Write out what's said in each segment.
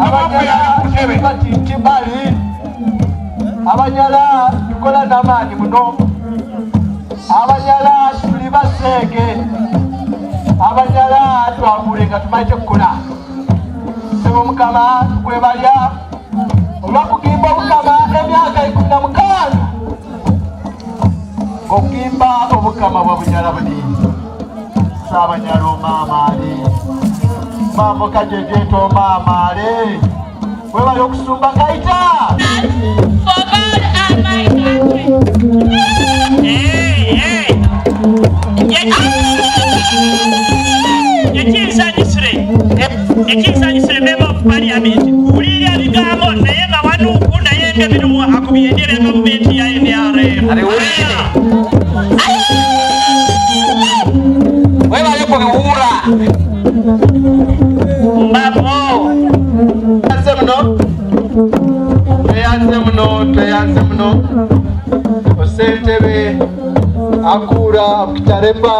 abanyala batitibali abanyala tukola n'amaanyi muno abanyala tuli baseege abanyala twagule nga tumanyi kyekukola sebo mukama tukwebalya olwakugimba obukama emyaka 16 okugimba obukama bwa bunyala buni Sabanyala omamale mambo kajejeto omamale webali okusumba kaita for God and my country. Ekinsanyisire member of parliament kulira bigambo naye nga wanuku naye ngebirimu akubiyendera gavumenti ya NRM webali kubiwula mbabo tweyanze muno osentebe akura okitarepa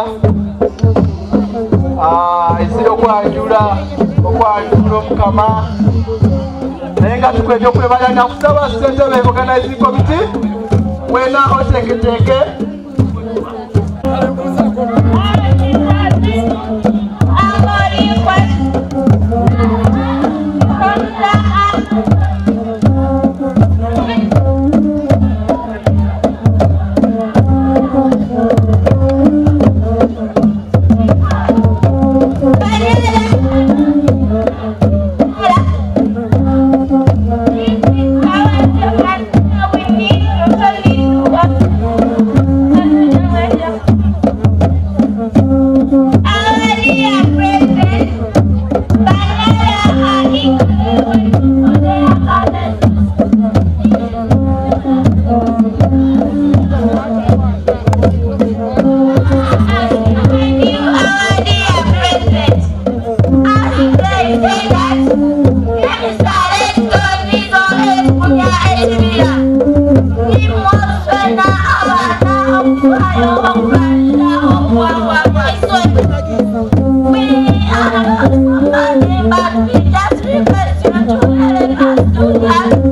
isiri okwanjula omukama naye nga tukweja okwebalanya kusaba sentebe organizing committee mwena oteketeke We are